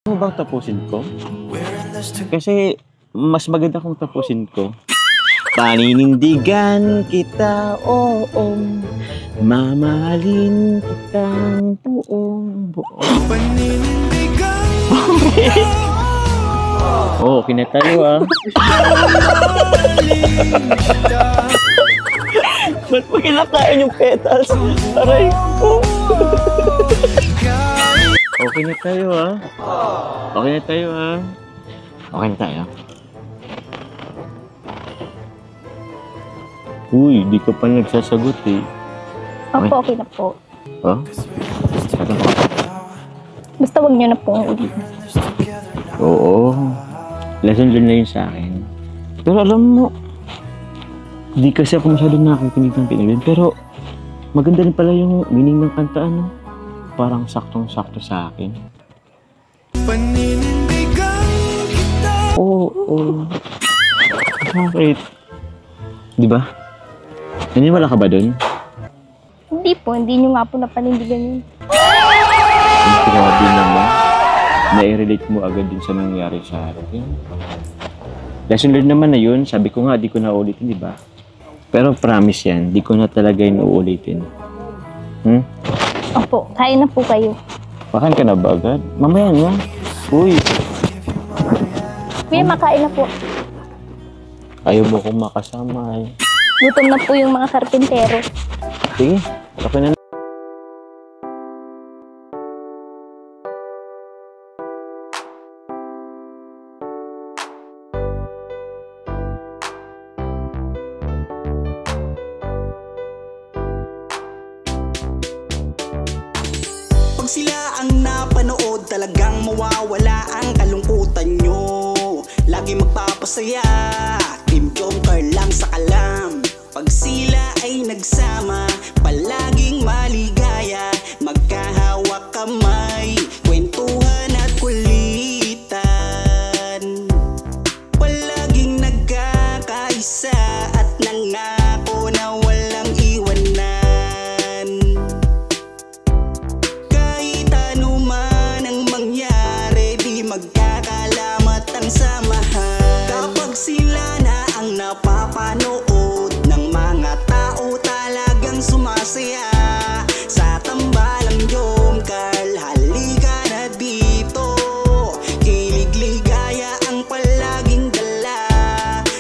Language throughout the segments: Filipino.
Ano bang tapusin ko? Kasi mas maganda kung tapusin ko. Paninindigan kita, oo. Mamahalin kitang buong buo. Paninindigan kita, oo. Kinatayo ah. Ba't mo kinakain yung petals? Aray ko. Okay na tayo ah. Okay na tayo ah. Okay na tayo. Uy, di ka pa nagsasagot eh. Opo, okay na po. Oh? Basta wag niyo na po ulit. Oo. Lesson learned na yun sa akin. Pero alam mo, di kasi ako masyadong nakikinig ng pinagin. Pero maganda rin pala yung meaning ng kanta, ano? Parang saktong-sakto sa akin. Paninindigan kita. Oo. Bakit? Di ba? Naniniwala ka ba dun? Hindi po, hindi nyo nga po napanindigan yun. Ang grabe naman. Na-relate mo agad din sa nangyari sa akin. Lesson learned naman na yun. Sabi ko nga, di ko na ulitin, di ba? Pero promise yan, di ko na talaga yung uulitin. Opo, kain na po kayo. Makain ka na ba agad? Mamaya na. Uy. Kuya, makain na po. Ayaw mo kong makasama eh. Gutom na po yung mga karpintero. Sige, okay na. Pag sila ang napanood, talagang mawawala ang kalungkutan nyo. Lagi magpapasaya, Team Jomcar lang sa kalam. Pag sila ay nagsama, palaging maligaya. Magkahawak kamay, kwentuhan at kulitan. Palaging nagkakaisa at nangako na walang iwanan. Kahit ano man ang mangyari, di magkakalamat ang samahan. Kapag sila na ang napapanood ng mga tao, talagang sumasaya. Sa tambalang Jomcar, halika na dito. Kilig-ligaya ang palaging dala.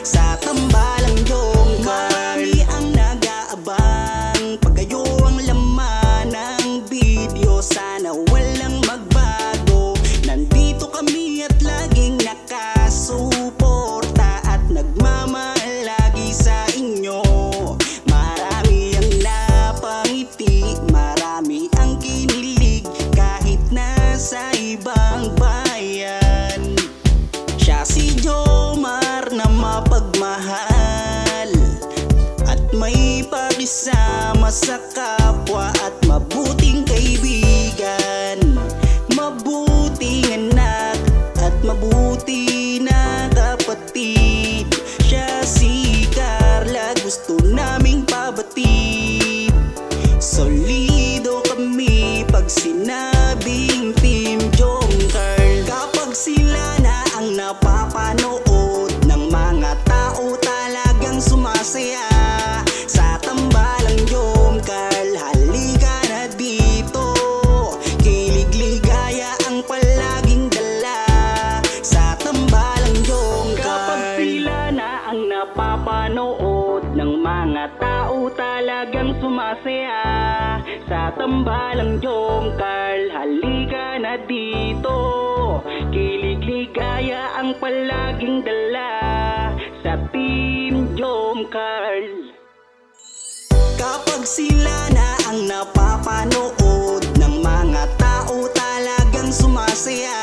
Sa tambalang Jomcar, marami ang nag-aabang. Pag kayo ang laman ng video, sana walang magbago. Nandito kami at laging nakasuporta at nagmamahal lagi sa inyo. Marami ang napangiti, marami ang kinilig, kahit nasa ibang bayan. Siya si Jomar na mapagmahal at may pakisama sa kapwa at mabuting kaibigan. Mabuting anak at mabuti na kapatid. Siya si Carla, gusto naming pabatid. Solido kami pag sinabing Team Jomcar. Kapag sila na ang napapanood ng mga tao, talagang sumasaya. Sa tambalang Jomcar, halika na dito. Kilig-ligaya ang palaging dala. Sa tambalang Jomcar. Kapag sila na ang napapanood ng mga tao, talagang sumasaya. Sa tambalang Jomcar, halika na dito. Kilig-ligaya ang palaging dala. Sa Team Jomcar. Kapag sila na ang napapanood ng mga tao, talagang sumasaya.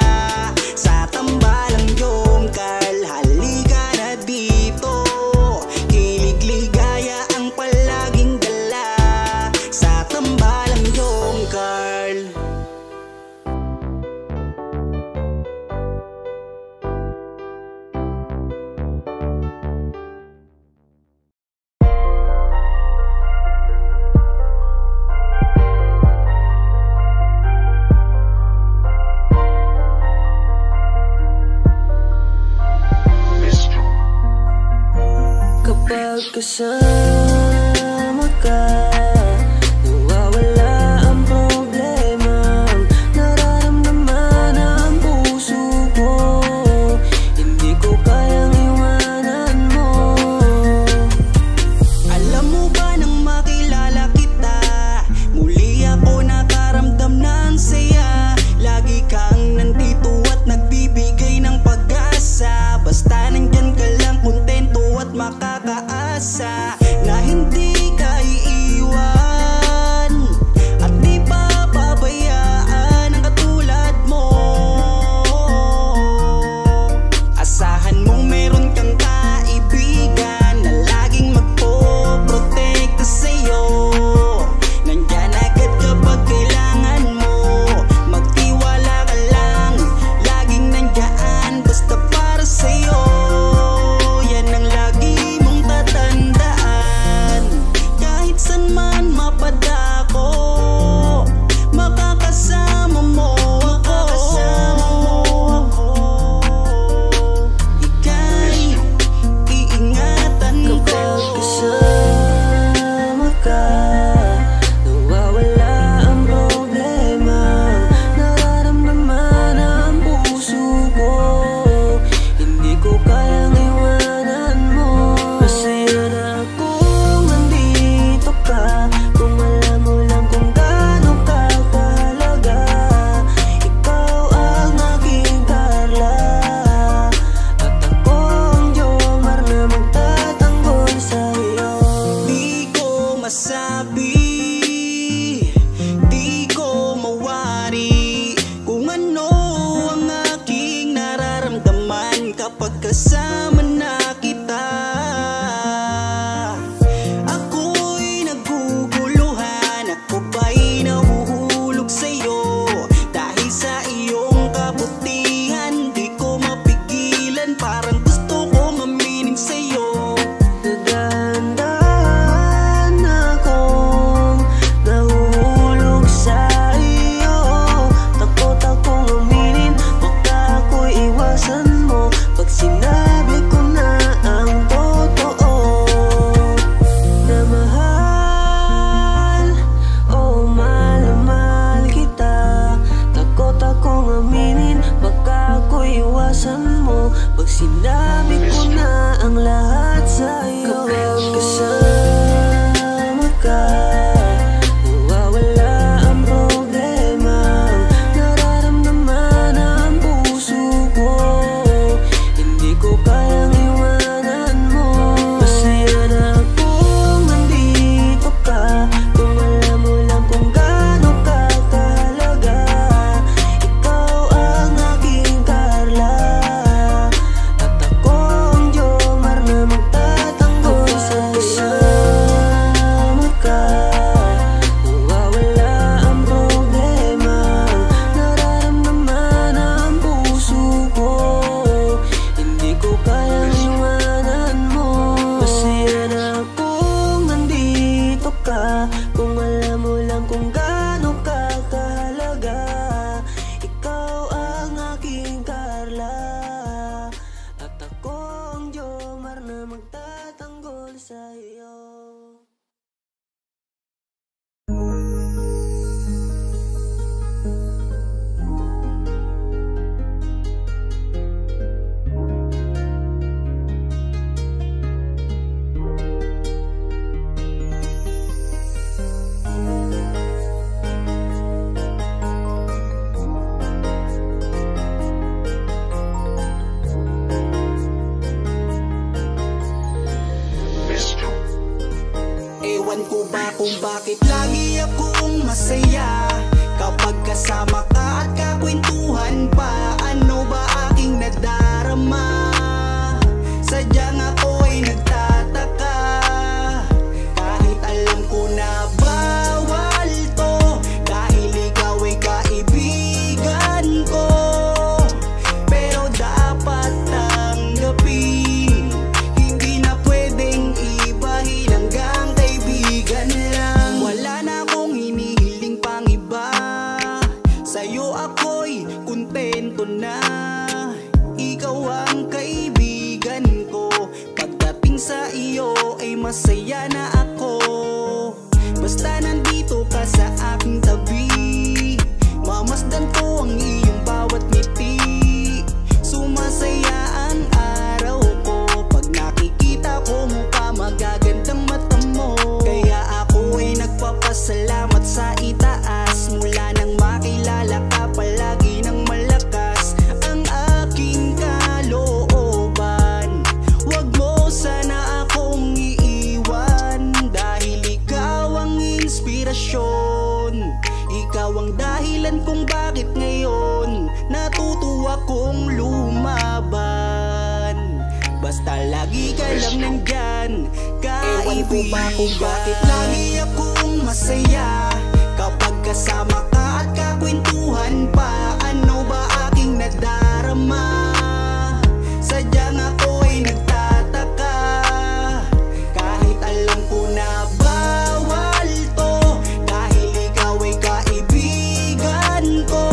Sa tambalang Jomcar, halika na dito. Kilig-ligaya ang palaging dala. Sa tambalang Jomcar. kasama ka, nawawala ang problema. Nararamdaman ang puso ko, hindi ko kayang iwanan mo. Alam mo ba nang makilala kita, muli ako nakaramdam ng saya. Lagi kang nandito at nagbibigay ng pag-asa. Basta nandyan ka lang, kontento at makakaasa na hindi ka iiwan at di pa pabayaan ang katulad mo. Asahan mong meron kang kaibigan na laging magpoprotekta sa'yo. Nandyan agad kapag kailangan mo, magtiwala ka lang, laging nandyan basta para sa'yo. Yan ang lagi mong tatandaan, kahit saan man mapadako, makakasama mo ako. Ika'y iingatan ko. Kapag kasama ka, nawawala ang problema. Nararamdaman ang puso ko, hindi ko kayang iwanan mo. Masaya na akong nandito ka, kung alam mo lang kung gaano ka kahalaga. Ikaw ang aking Carla, at ako ang Jomar na magtatanggol sa'yo. Di ko masabi, di ko mawari kung ano ang aking nararamdaman kapag kasama na kita. Ako'y naguguluhan, ako ba'y nahuhulog sa'yo. Dahil sa iyong kabutihan, di ko mapigilan, parang gusto kong aminin sa'yo. Nagdahan akong nahuhulog sa iyo. Takot akong aminin, baka ako'y iwasan mo pag sinabi ko na ang totoo. Na mahal, oh mahal na mahal kita. Takot akong aminin, baka ako'y iwasan mo pag sinabi ko na ang lahat sa'yo. Kapag kasama ka, nawawala ang problema. Nararamdaman ang puso ko, hindi ko kayang iwanan mo. Masaya na akong nandito ka, kung alam mo lang kung gaano ka kahalaga. Ikaw ang aking Carla, at ako ang Jomar na magtatanggol sa'yo. Kasama ka, nawawala ang problema. Nararamdaman ang puso ko, hindi ko kayang iwanan mo. Masaya na akong nandito ka, kung alam mo lang kung gaano ka kahalaga. Ikaw ang aking Carla, at ako ang Jomar na magtatanggol sa'yo. Ewan ko ba kung bakit lagi akong masaya kapag kasama ka at kakwentuhan pa. Ano ba aking nadarama? Sadyang ako'y nagtataka, kahit alam ko na bawal to, dahil ikaw ay kaibigan ko. Pero dapat tanggapin, hindi na pwedeng ibahin, hanggang kaibigan lang. Wala na akong hinihiling pang iba, sa'yo ako'y kontento na. Ikaw ang kaibigan ko, pagdating sa iyo ay masaya na ako. Basta nandito ka sa aking tabi, mamasdan ko ang iyong bawat ngiti. Sumasaya ang araw ko pag nakikita ko mukha magagandang mata mo. Kaya ako ay nagpapasalamat sa itaas. Mula nang makilala ka palagi nang malakas ang aking kalooban. Wag mo sana akong iiwan, dahil ikaw ang inspirasyon. Ikaw ang dahilan kung bakit ngayon natutuwa kong lumaban. Basta lagi ka lang nandyan, kaibigan. Kung bakit lagi akong masaya kapag kasama ka at kakwentuhan pa. Ano ba aking nadarama? Sadyang ako ay nagtataka, kahit alam ko na bawal to, dahil ikaw ay kaibigan ko.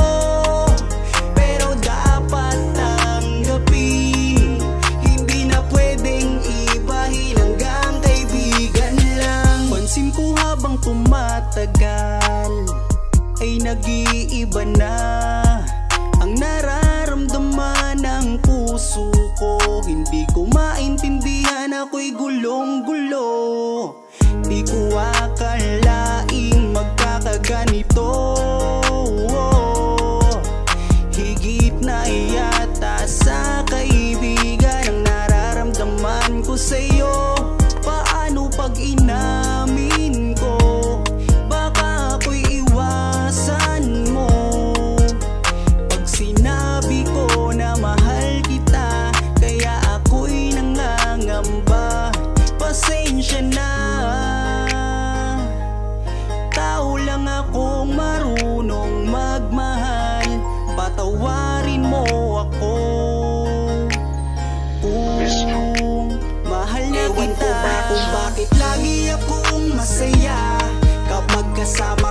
Pero dapat tanggapin, hindi na pwedeng ibahin, hanggang kaibigan lang. Pansin ko habang tumatagal ay nag-iiba na ang nararamdaman ng puso ko. Hindi ko maintindihan, ako'y gulong-gulo. Di ko akalaing magkakaganito. Higit na yata sa kaibigan ang nararamdaman ko sa'yo. Paano pag inamin ko? Baka ako'y iwasan mo. Pag sinabi ko na mahal kita, kaya ako'y nangangamba. Pasensya na, tao lang akong marunong magmahal. Patawarin mo ako kung mahal na kita. Kung bakit lagi akong masaya kapag kasama